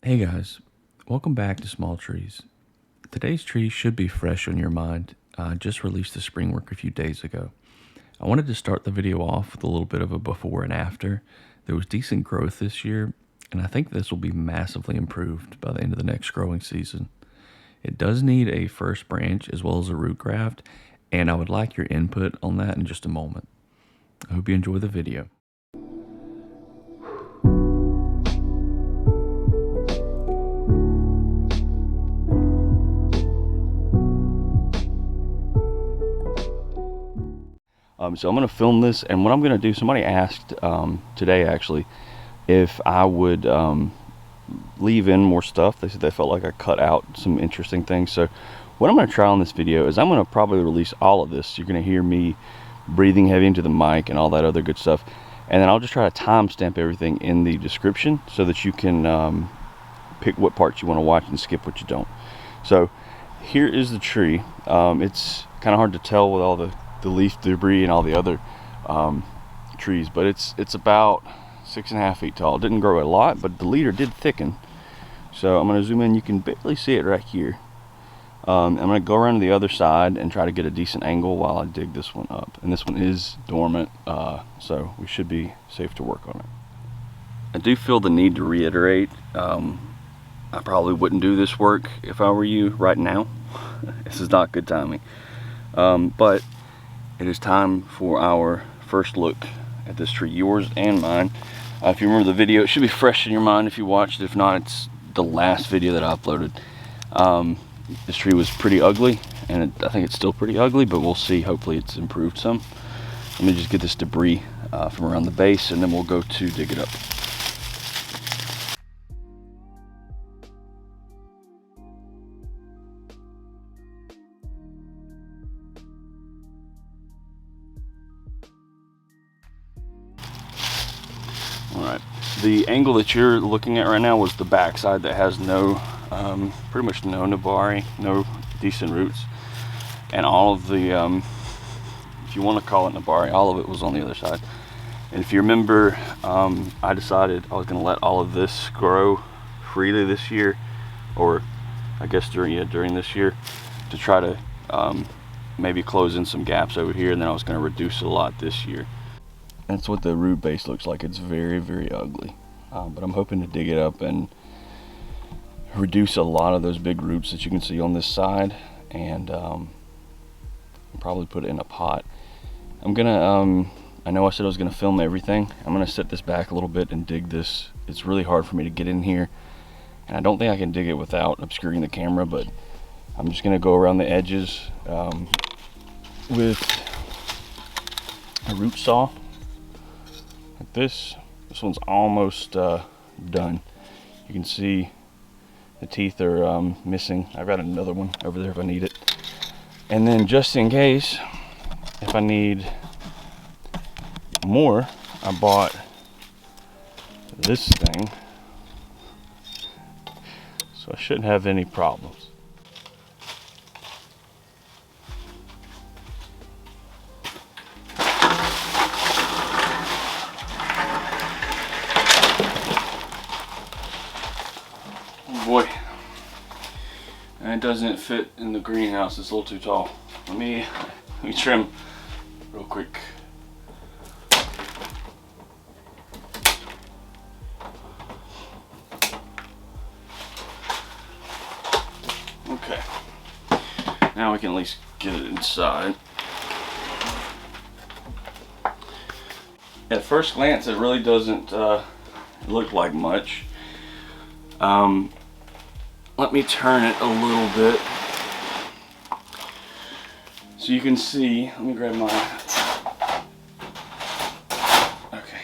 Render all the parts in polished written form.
Hey guys, welcome back to Small Trees. Today's tree should be fresh on your mind. I just released the spring work a few days ago. I wanted to start the video off with a little bit of a before and after. There was decent growth this year, and I think this will be massively improved by the end of the next growing season. It does need a first branch as well as a root graft, and I would like your input on that in just a moment. I hope you enjoy the video. So I'm going to film this, and what I'm going to do, somebody asked today actually if I would leave in more stuff. They said they felt like I cut out some interesting things. So what I'm going to try on this video is I'm going to probably release all of this. You're going to hear me breathing heavy into the mic and all that other good stuff. And then I'll just try to timestamp everything in the description so that you can pick what parts you want to watch and skip what you don't. So here is the tree. It's kind of hard to tell with all the leaf debris and all the other trees, but it's about 6.5 feet tall. It didn't grow a lot, but the leader did thicken. So I'm going to zoom in. You can barely see it right here. I'm going to go around to the other side and try to get a decent angle while I dig this one up. And this one is dormant, so we should be safe to work on it. I do feel the need to reiterate, I probably wouldn't do this work if I were you right now. This is not good timing. But it is time for our first look at this tree, yours and mine. If you remember the video, it should be fresh in your mind if you watched it. If not, it's the last video that I uploaded. This tree was pretty ugly, and I think it's still pretty ugly, but we'll see. Hopefully it's improved some. Let me just get this debris from around the base, and then we'll go to dig it up. Alright, the angle that you're looking at right now was the backside that has no, pretty much no nabari, no decent roots. And all of the, if you want to call it nabari, all of it was on the other side. And if you remember, I decided I was going to let all of this grow freely this year, or I guess during this year, to try to maybe close in some gaps over here, and then I was going to reduce it a lot this year. That's what the root base looks like. It's very, very ugly. But I'm hoping to dig it up and reduce a lot of those big roots that you can see on this side, and probably put it in a pot. I'm gonna, I know I said I was gonna film everything. I'm gonna set this back a little bit and dig this. It's really hard for me to get in here, and I don't think I can dig it without obscuring the camera, but I'm just gonna go around the edges with a root saw. Like this one's almost done. You can see the teeth are missing. I've got another one over there if I need it. And then just in case, if I need more, I bought this thing. So I shouldn't have any problems. Boy, and it doesn't fit in the greenhouse. It's a little too tall. Let me trim real quick. Okay, now we can at least get it inside. At first glance, it really doesn't look like much. Let me turn it a little bit so you can see. Let me grab my, okay,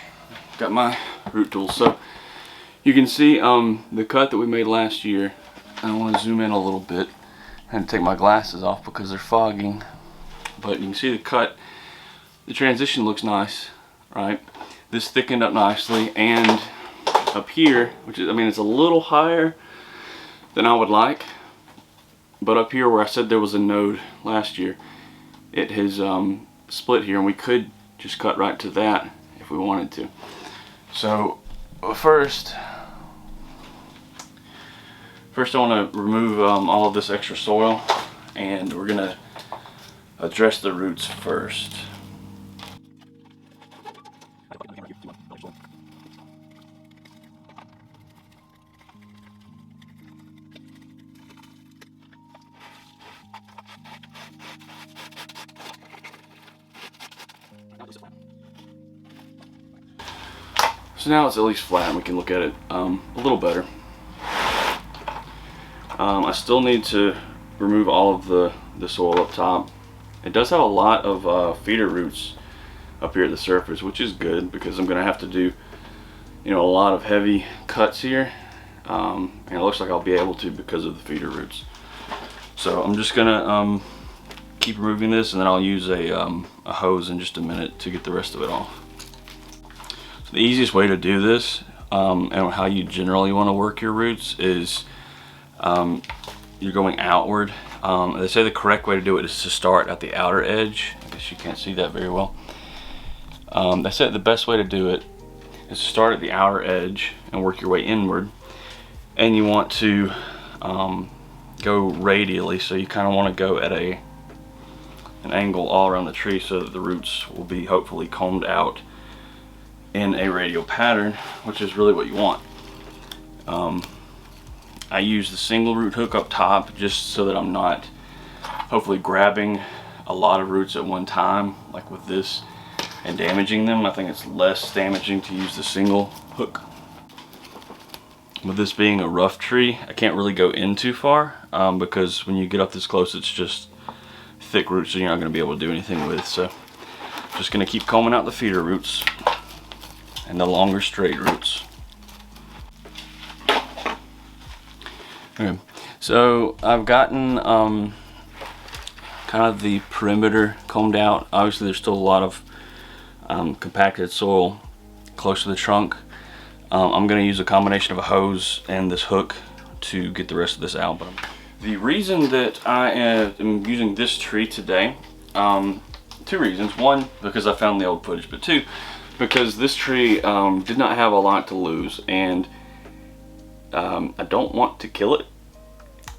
got my root tool. So you can see the cut that we made last year. I want to zoom in a little bit. I had to take my glasses off because they're fogging, but you can see the cut. The transition looks nice, right? This thickened up nicely, and up here, which is, I mean, it's a little higher than I would like, but up here where I said there was a node last year, it has split here, and we could just cut right to that if we wanted to. So first First I want to remove all of this extra soil, and we're going to address the roots first. So now it's at least flat and we can look at it a little better. I still need to remove all of the soil up top. It does have a lot of feeder roots up here at the surface, which is good because I'm going to have to do, you know, a lot of heavy cuts here, and it looks like I'll be able to because of the feeder roots. So I'm just going to keep removing this, and then I'll use a hose in just a minute to get the rest of it off. So the easiest way to do this, and how you generally want to work your roots, is you're going outward. They say the correct way to do it is to start at the outer edge. I guess you can't see that very well. They said the best way to do it is to start at the outer edge and work your way inward. And you want to go radially, so you kind of want to go at an angle all around the tree so that the roots will be hopefully combed out in a radial pattern, which is really what you want. I use the single root hook up top just so that I'm not hopefully grabbing a lot of roots at one time like with this and damaging them. I think it's less damaging to use the single hook. With this being a rough tree, I can't really go in too far because when you get up this close it's just thick roots, so you're not going to be able to do anything with. So just going to keep combing out the feeder roots and the longer straight roots. Okay, so I've gotten kind of the perimeter combed out. Obviously there's still a lot of compacted soil close to the trunk. I'm going to use a combination of a hose and this hook to get the rest of this out. But the reason that I am using this tree today, two reasons. One, because I found the old footage, but two, because this tree did not have a lot to lose, and I don't want to kill it,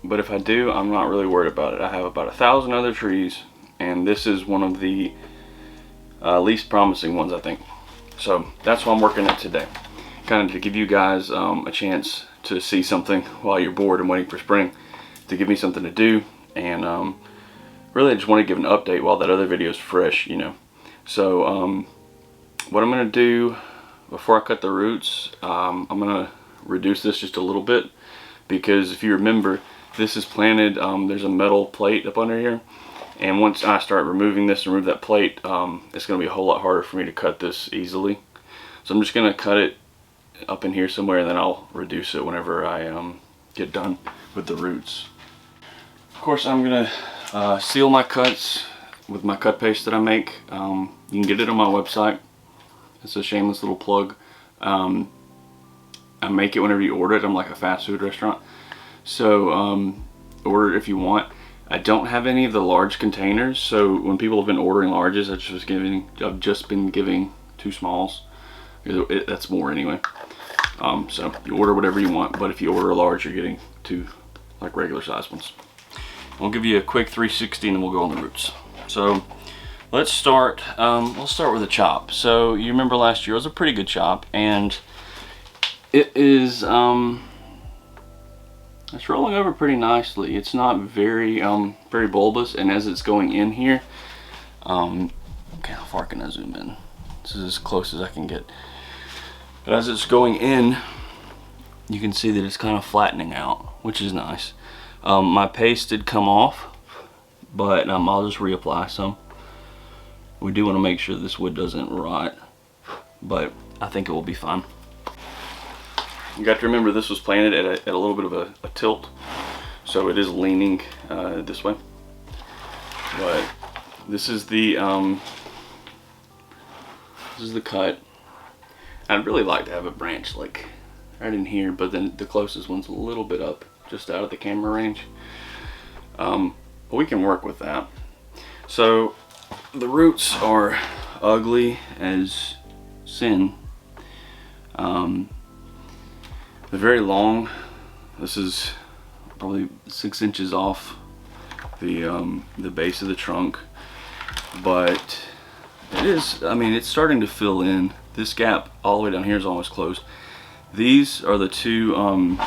but if I do, I'm not really worried about it. I have about 1,000 other trees, and this is one of the least promising ones, I think. So that's why I'm working it today, kind of to give you guys a chance to see something while you're bored and waiting for spring, to give me something to do, and really I just want to give an update while that other video is fresh, you know. So what I'm going to do before I cut the roots, I'm going to reduce this just a little bit, because if you remember, this is planted, there's a metal plate up under here, and once I start removing this and remove that plate, it's going to be a whole lot harder for me to cut this easily. So I'm just going to cut it up in here somewhere, and then I'll reduce it whenever I get done with the roots. Of course, I'm going to seal my cuts with my cut paste that I make. You can get it on my website. It's a shameless little plug. I make it whenever you order it. I'm like a fast food restaurant, so order it if you want. I don't have any of the large containers, so when people have been ordering larges, I've just been giving 2 smalls. That's more anyway. So you order whatever you want, but if you order a large, you're getting 2 like regular size ones. I'll give you a quick 360 and then we'll go on the roots. So let's start. We'll start with a chop. So you remember last year it was a pretty good chop, and it is it's rolling over pretty nicely. It's not very very bulbous, and as it's going in here, okay, how far can I zoom in? This is as close as I can get. But as it's going in, you can see that it's kind of flattening out, which is nice. My paste did come off, but I'll just reapply some. We do want to make sure this wood doesn't rot, but I think it will be fine. You got to remember this was planted at a little bit of a tilt, so it is leaning this way. But this is the cut. I'd really like to have a branch like right in here, but then the closest one's a little bit up, just out of the camera range. But we can work with that. So the roots are ugly as sin. They're very long. This is probably 6 inches off the base of the trunk, but it is, I mean, it's starting to fill in. This gap all the way down here is almost closed. These are the two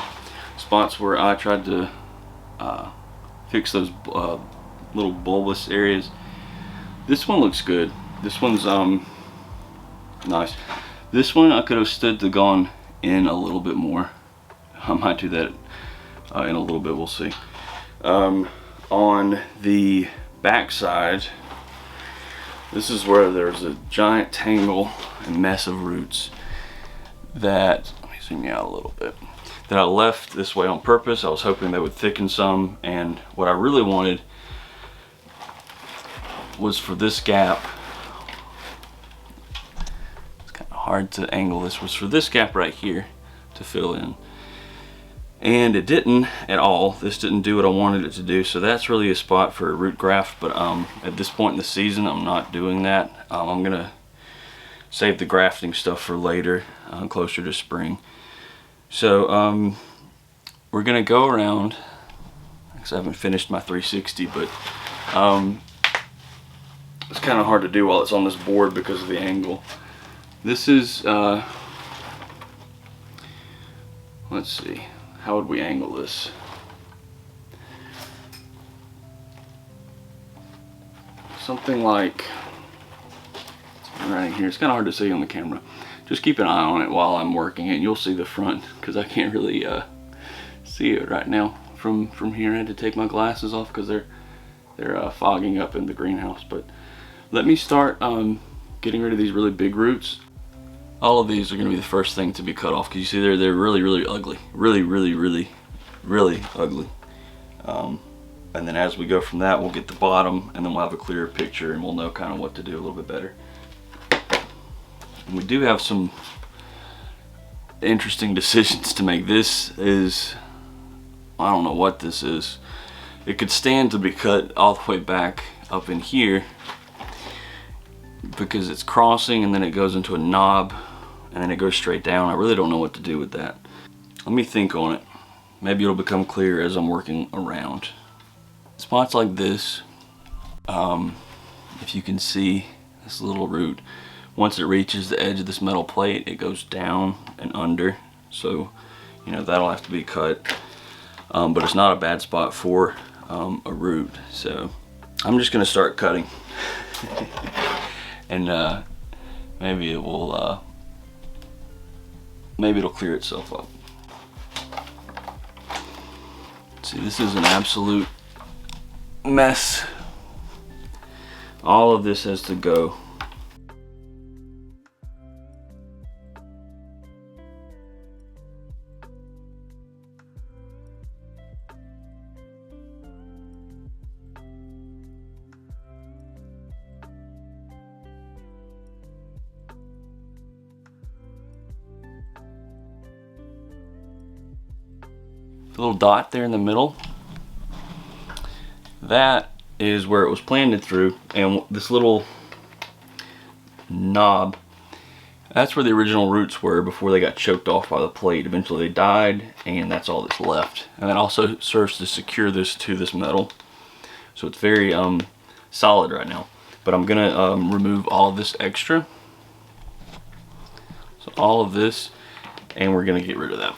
spots where I tried to fix those little bulbous areas. This one looks good. This one's nice. This one I could have stood to gone in a little bit more. I might do that in a little bit, we'll see. On the back side, this is where there's a giant tangle and mess of roots that, let me zoom you out a little bit, that I left this way on purpose. I was hoping they would thicken some, and what I really wanted was for this gap, it's kind of hard to angle this, was for this gap right here to fill in. And it didn't at all. This didn't do what I wanted it to do, so that's really a spot for a root graft, but at this point in the season I'm not doing that. I'm gonna save the grafting stuff for later, closer to spring. So we're gonna go around, because I haven't finished my 360, but it's kind of hard to do while it's on this board because of the angle. This is, let's see, how would we angle this? Something like right here. It's kind of hard to see on the camera. Just keep an eye on it while I'm working it, and you'll see the front, because I can't really see it right now from here. I had to take my glasses off because they're fogging up in the greenhouse. But let me start getting rid of these really big roots. All of these are going to be the first thing to be cut off, because you see they're really ugly, really ugly. And then as we go from that, we'll get the bottom, and then we'll have a clearer picture, and we'll know kind of what to do a little bit better. And we do have some interesting decisions to make. This is, I don't know what this is. It could stand to be cut all the way back up in here, because it's crossing and then it goes into a knob and then it goes straight down. I really don't know what to do with that. Let me think on it. Maybe it'll become clear as I'm working around. Spots like this, if you can see this little root, once it reaches the edge of this metal plate, it goes down and under. So, you know, that'll have to be cut. But it's not a bad spot for a root. So I'm just gonna start cutting. And maybe it will, maybe it'll clear itself up. See, this is an absolute mess. All of this has to go. The little dot there in the middle, that is where it was planted through, and this little knob, that's where the original roots were before they got choked off by the plate. Eventually they died, and that's all that's left. And that also serves to secure this to this metal, so it's very solid right now. But I'm gonna remove all of this extra, so all of this, and we're gonna get rid of that.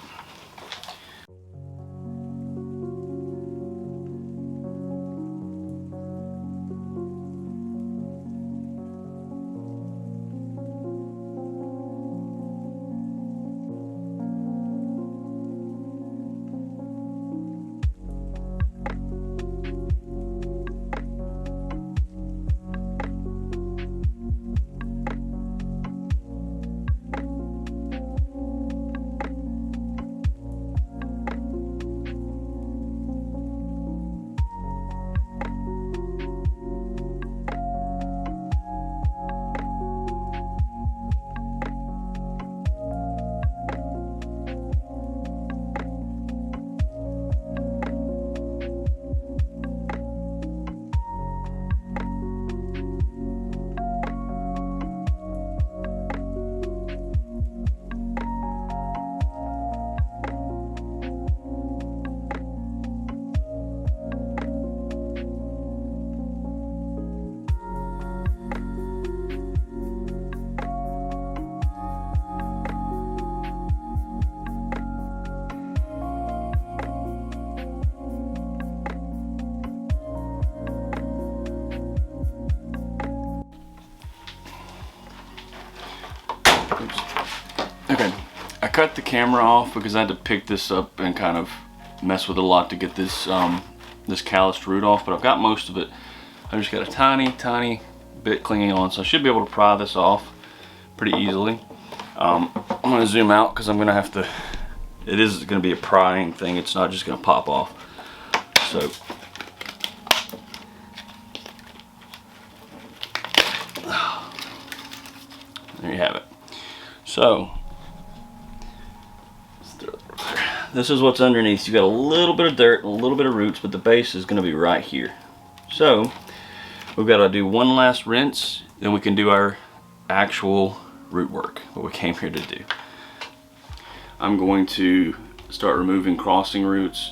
camera off because I had to pick this up and kind of mess with it a lot to get this this calloused root off, but I've got most of it. I just got a tiny bit clinging on, so I should be able to pry this off pretty easily. I'm going to zoom out because I'm going to have to, it is going to be a prying thing, it's not just going to pop off. So there you have it. So this is what's underneath. You got a little bit of dirt, a little bit of roots, but the base is going to be right here. So we've got to do one last rinse, then we can do our actual root work, what we came here to do. I'm going to start removing crossing roots,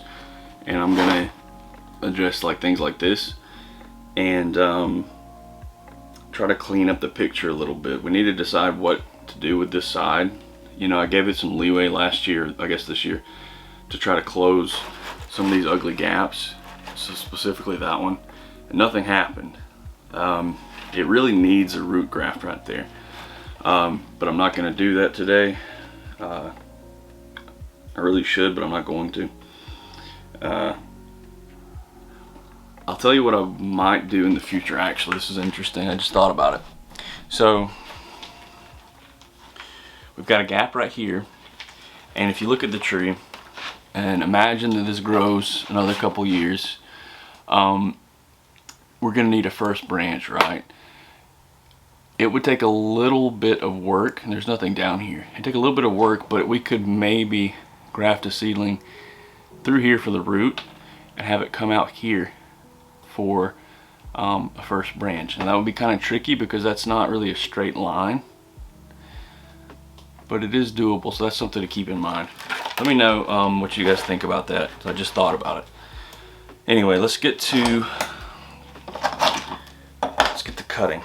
and I'm going to address like things like this, and try to clean up the picture a little bit. We need to decide what to do with this side. You know, I gave it some leeway last year, I guess this year, to try to close some of these ugly gaps, so specifically that one, and nothing happened. It really needs a root graft right there, but I'm not going to do that today. I really should, but I'm not going to. I'll tell you what I might do in the future. Actually, this is interesting, I just thought about it. So we've got a gap right here, and if you look at the tree and imagine that this grows another couple years, we're gonna need a first branch, right? It would take a little bit of work, and there's nothing down here. It'd take a little bit of work, but we could maybe graft a seedling through here for the root and have it come out here for a first branch. And that would be kind of tricky because that's not really a straight line, but it is doable, so that's something to keep in mind. Let me know what you guys think about that. I just thought about it. Anyway, let's get to cutting.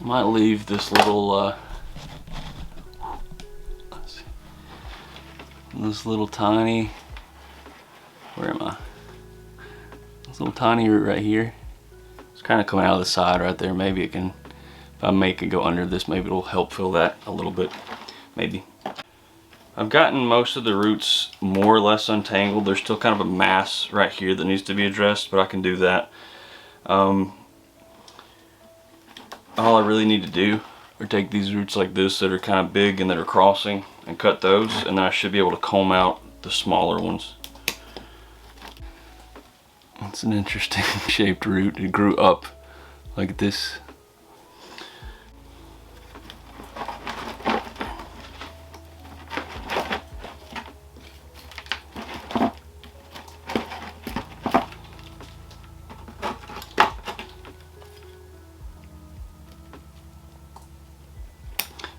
Might leave this little this little tiny, where am I? This little tiny root right here. It's kind of coming out of the side right there. Maybe it can, if I make it go under this, maybe it'll help fill that a little bit, maybe. I've gotten most of the roots more or less untangled. There's still kind of a mass right here that needs to be addressed, but I can do that. All I really need to do are take these roots like this that are kind of big and that are crossing and cut those, and then I should be able to comb out the smaller ones. It's an interesting shaped root. It grew up like this.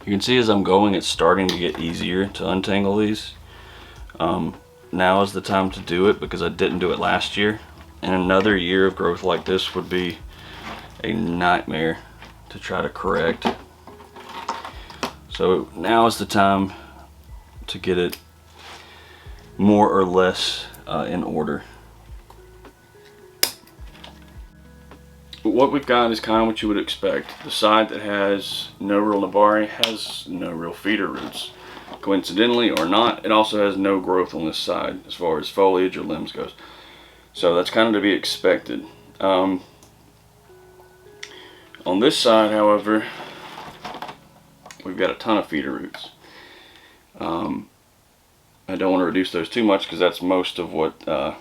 You can see as I'm going, it's starting to get easier to untangle these. Now is the time to do it because I didn't do it last year. And another year of growth like this would be a nightmare to try to correct. So now is the time to get it more or less in order. What we've got is kind of what you would expect. The side that has no real nabari has no real feeder roots. Coincidentally or not, it also has no growth on this side as far as foliage or limbs goes. So that's kind of to be expected. On this side, however, we've got a ton of feeder roots. I don't want to reduce those too much because that's most of what the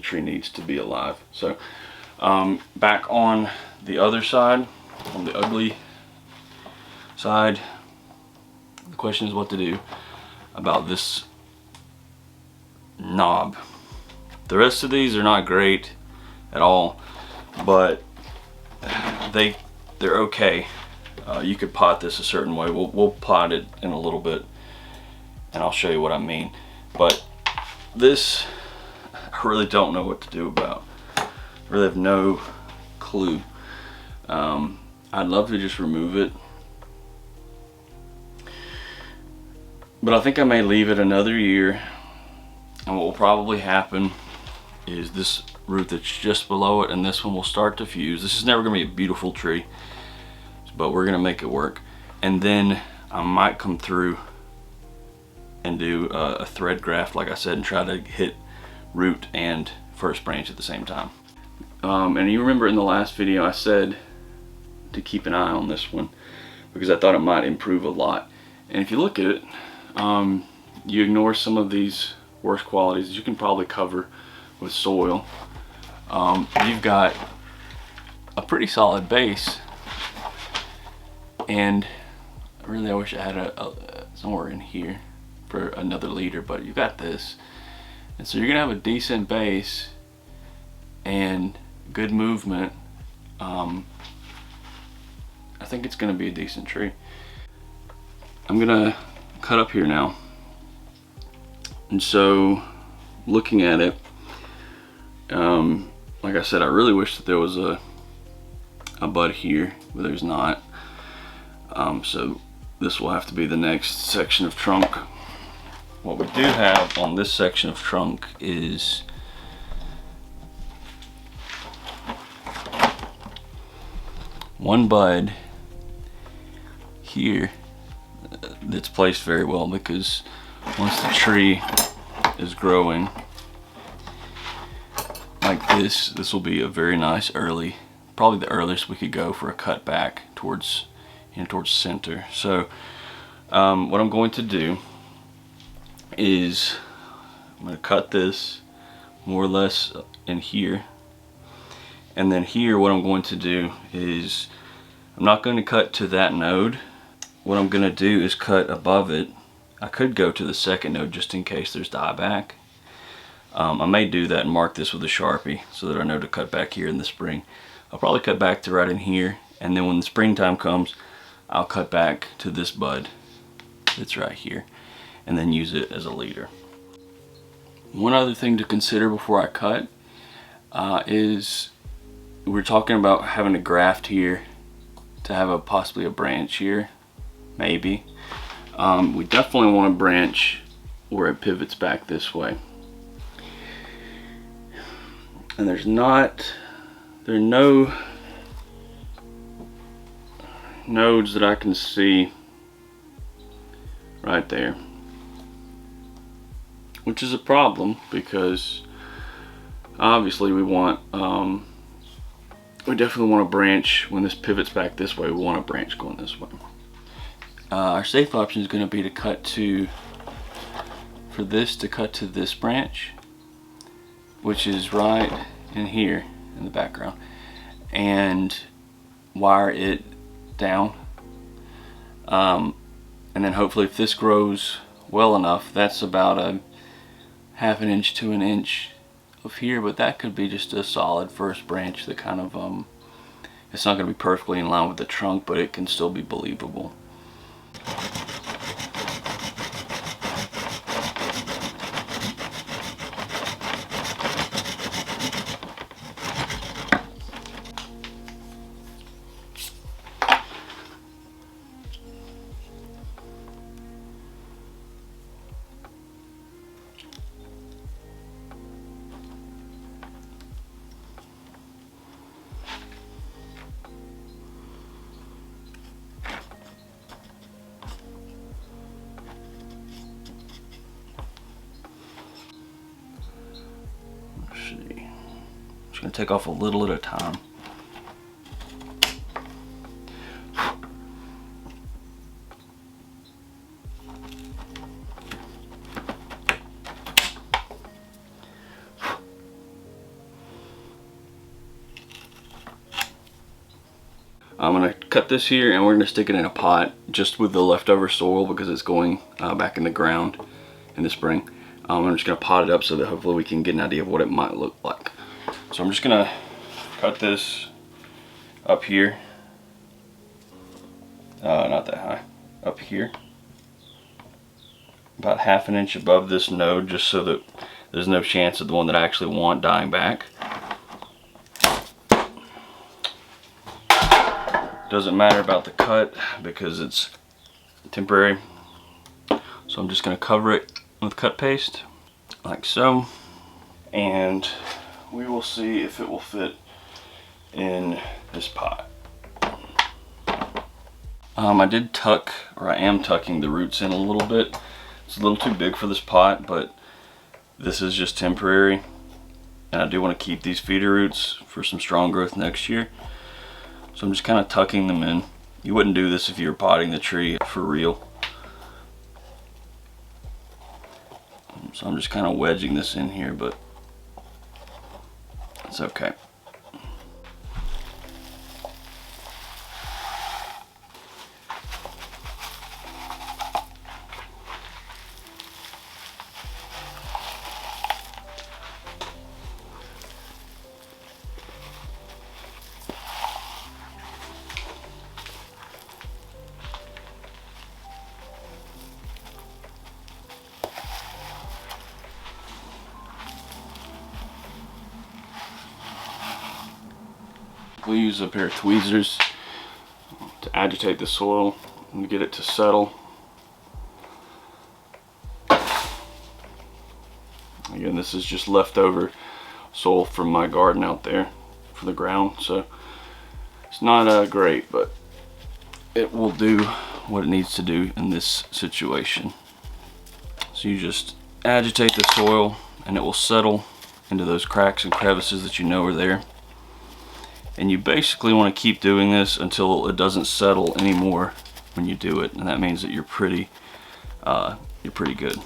tree needs to be alive. So back on the other side, on the ugly side, the question is what to do about this knob. The rest of these are not great at all, but they're okay. You could pot this a certain way. We'll pot it in a little bit, and I'll show you what I mean. But this, I really don't know what to do about. I really have no clue. I'd love to just remove it But I think I may leave it another year, and what will probably happen is this root that's just below it and this one will start to fuse. This is never going to be a beautiful tree, but we're going to make it work. And then I might come through and do a thread graft, like I said, and try to hit root and first branch at the same time. And you remember in the last video I said to keep an eye on this one because I thought it might improve a lot. And if you look at it, you ignore some of these worst qualities that you can probably cover with soil. You've got a pretty solid base, and really I wish I had a somewhere in here for another leader, but you got this, and so you're gonna have a decent base and good movement. I think it's gonna be a decent tree. I'm gonna cut up here now, and so looking at it, like I said, I really wish that there was a bud here, but there's not. So this will have to be the next section of trunk. What we do have on this section of trunk is one bud here that's placed very well, because once the tree is growing like this will be a very nice early, probably the earliest we could go for a cut back towards, towards center. So what I'm going to do is I'm going to cut this more or less in here, and then here what I'm going to do is I'm not going to cut to that node. What I'm going to do is cut above it. I could go to the second node just in case there's dieback. I may do that and mark this with a Sharpie so that I know to cut back here in the spring. I'll probably cut back to right in here, and then when the springtime comes I'll cut back to this bud that's right here and then use it as a leader. One other thing to consider before I cut is we're talking about having a graft here to have possibly a branch here, maybe. We definitely want a branch where it pivots back this way. And there are no nodes that I can see right there, which is a problem because obviously we definitely want a branch. When this pivots back this way, we want a branch going this way. Our safe option is going to be to cut for this to cut to this branch, which is right in here in the background, and wire it down. And then hopefully if this grows well enough, that's about a ½ inch to an inch of here, but that could be just a solid first branch that kind of, it's not going to be perfectly in line with the trunk, but it can still be believable. Just gonna take off a little at a time. I'm gonna cut this here and we're gonna stick it in a pot just with the leftover soil because it's going back in the ground in the spring. I'm just gonna pot it up so that hopefully we can get an idea of what it might look like. So I'm just gonna cut this up here, not that high, up here, about ½ an inch above this node, just so that there's no chance of the one that I actually want dying back. Doesn't matter about the cut because it's temporary. So I'm just going to cover it with cut paste, like so, and we will see if it will fit in this pot. I did tuck, or I am tucking the roots in a little bit. It's a little too big for this pot, but this is just temporary. And I do want to keep these feeder roots for some strong growth next year. So I'm just kind of tucking them in. You wouldn't do this if you were potting the tree for real. So I'm just kind of wedging this in here, but it's okay. We use a pair of tweezers to agitate the soil and get it to settle. Again, this is just leftover soil from my garden out there for the ground, so it's not great, but it will do what it needs to do in this situation. So you just agitate the soil and it will settle into those cracks and crevices that you know are there. And you basically want to keep doing this until it doesn't settle anymore when you do it, and that means that you're pretty good.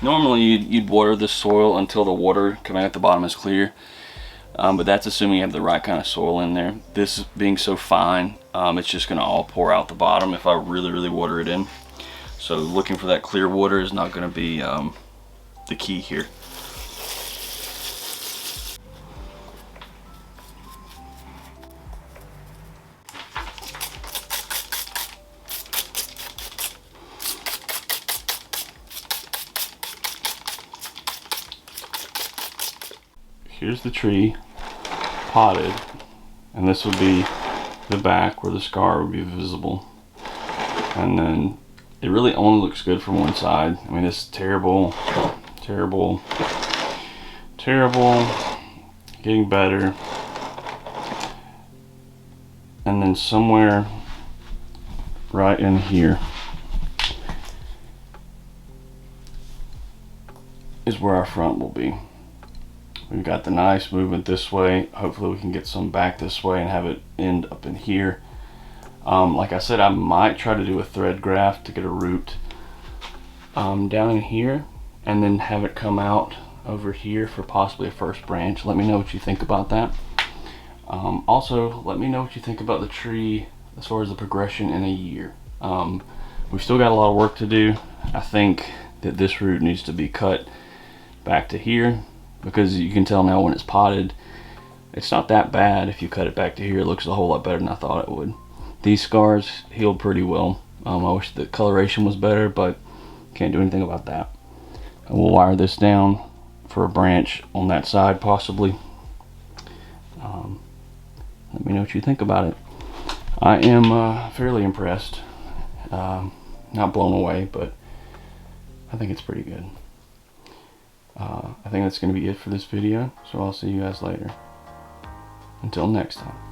Normally you'd water this soil until the water coming out the bottom is clear, but that's assuming you have the right kind of soil in there. This being so fine, it's just going to all pour out the bottom if I really water it in. So looking for that clear water is not going to be the key here. Here's the tree potted, and this would be the back where the scar would be visible. And then it really only looks good from one side. I mean, it's terrible, getting better. And then somewhere right in here is where our front will be. We've got the nice movement this way. Hopefully we can get some back this way and have it end up in here. Like I said, I might try to do a thread graft to get a root down in here, and then have it come out over here for possibly a first branch. Let me know what you think about that. Also, let me know what you think about the tree as far as the progression in a year. We've still got a lot of work to do. I think that this root needs to be cut back to here, because you can tell now when it's potted, it's not that bad. If you cut it back to here, it looks a whole lot better than I thought it would. These scars healed pretty well. I wish the coloration was better, but can't do anything about that. And we'll wire this down for a branch on that side possibly. Let me know what you think about it. I am fairly impressed. Not blown away, but I think it's pretty good. I think that's going to be it for this video, so I'll see you guys later. Until next time.